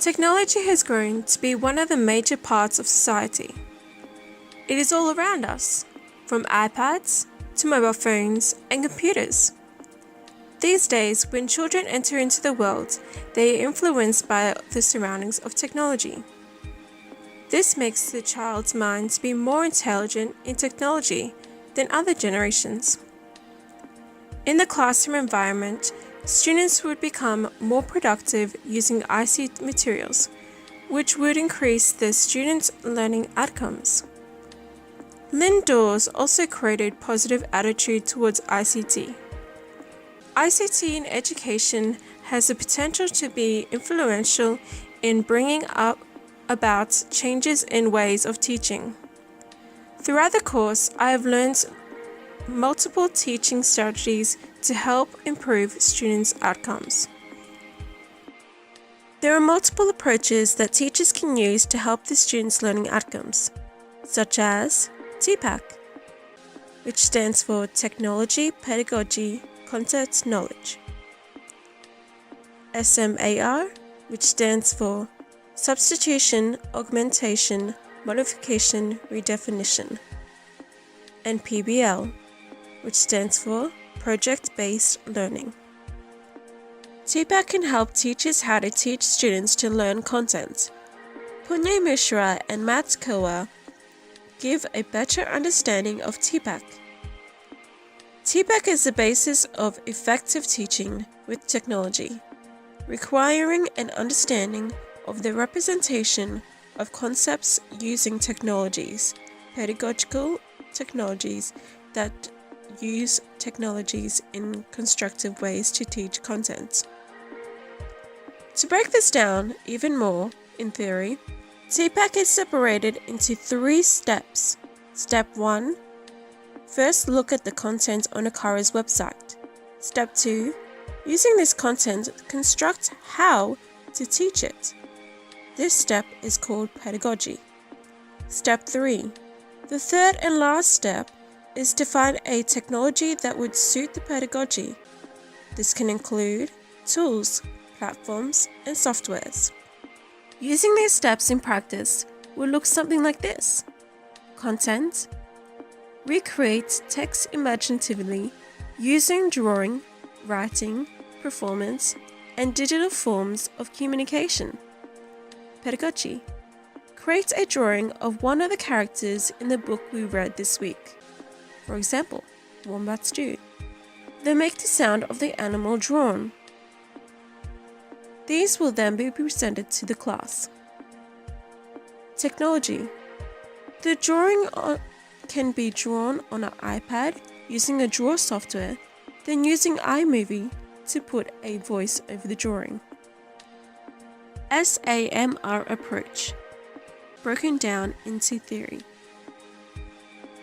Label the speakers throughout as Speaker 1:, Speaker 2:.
Speaker 1: Technology has grown to be one of the major parts of society. It is all around us, from iPads to mobile phones and computers. These days, when children enter into the world, they are influenced by the surroundings of technology. This makes the child's mind to be more intelligent in technology than other generations. In the classroom environment, students would become more productive using ICT materials, which would increase the students' learning outcomes. Lynn Dawes also created positive attitude towards ICT. ICT in education has the potential to be influential in bringing about changes in ways of teaching. Throughout the course, I have learned multiple teaching strategies to help improve students' outcomes. There are multiple approaches that teachers can use to help the students' learning outcomes, such as TPAC, which stands for Technology, Pedagogy, Content Knowledge. SMAR, which stands for Substitution, Augmentation, Modification, Redefinition. And PBL, which stands for Project-Based Learning. TPAC can help teachers how to teach students to learn content. Punya Mishra and Matt Kowa give a better understanding of TPAC. TPAC is the basis of effective teaching with technology, requiring an understanding of the representation of concepts using technologies, pedagogical technologies that use technologies in constructive ways to teach content. To break this down even more, in theory, TPAC is separated into 3 steps. Step 1. First, look at the content on a Kara's website. Step 2. Using this content, construct how to teach it. This step is called pedagogy. Step 3. The third and last step is to find a technology that would suit the pedagogy. This can include tools, platforms, and softwares. Using these steps in practice will look something like this. Content. Recreate text imaginatively using drawing, writing, performance, and digital forms of communication. Pedagogy. Create a drawing of one of the characters in the book we read this week. For example, wombats do. Then make the sound of the animal drawn. These will then be presented to the class. Technology. The drawing can be drawn on an iPad using a draw software, then using iMovie to put a voice over the drawing. SAMR approach, broken down into theory.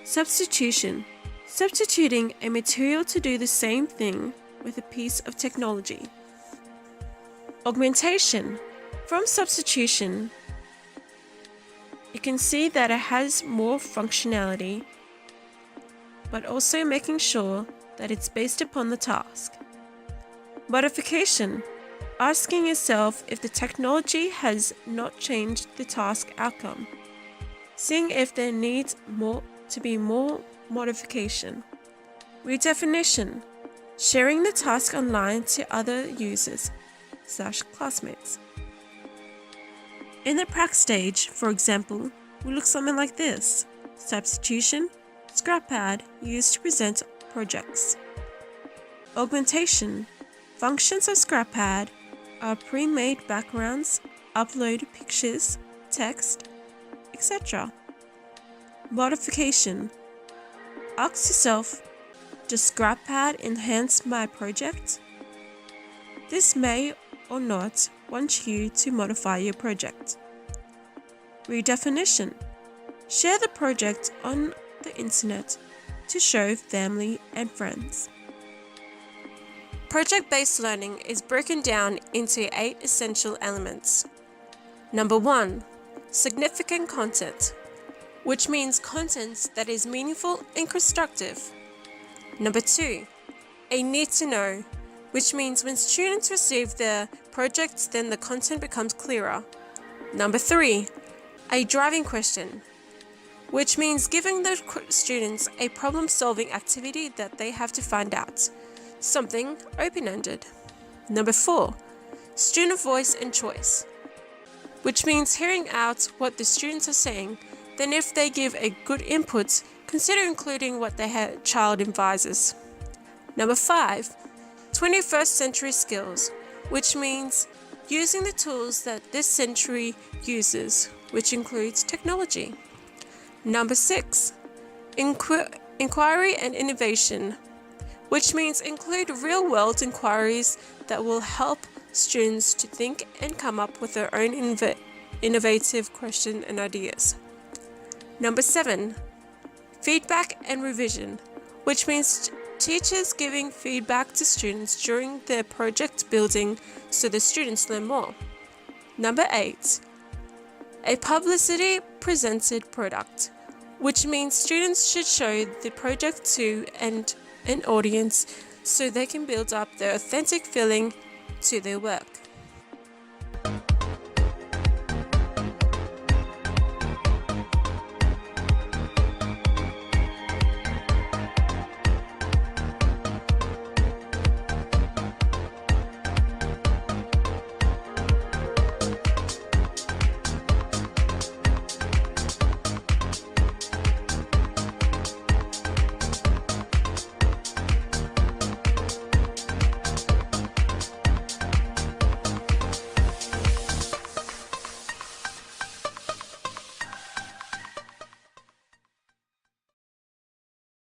Speaker 1: Substitution. Substituting a material to do the same thing with a piece of technology. Augmentation. From substitution, you can see that it has more functionality, but also making sure that it's based upon the task. Modification. Asking yourself if the technology has not changed the task outcome. Seeing if there needs to be more modification. Redefinition. Sharing the task online to other users / classmates. In the prac stage, for example, will look something like this. Substitution, scrap pad used to present projects. Augmentation. Functions of scrap pad are pre-made backgrounds, uploaded pictures, text, etc. Modification. Ask yourself, does scrap pad enhance my project? This may or not want you to modify your project. Redefinition. Share the project on the internet to show family and friends. Project-based learning is broken down into 8 essential elements. Number 1. Significant content, which means content that is meaningful and constructive. Number 2. A need to know, which means when students receive their projects, then the content becomes clearer. Number 3, a driving question, which means giving the students a problem-solving activity that they have to find out, something open-ended. Number 4, student voice and choice, which means hearing out what the students are saying, then if they give a good input, consider including what their child advises. Number 5, 21st century skills, which means using the tools that this century uses, which includes technology. Number 6, inquiry and innovation, which means include real-world inquiries that will help students to think and come up with their own innovative questions and ideas. Number 7, feedback and revision, which means teachers giving feedback to students during their project building so the students learn more. Number 8, a publicity presented product, which means students should show the project to an audience so they can build up their authentic feeling to their work.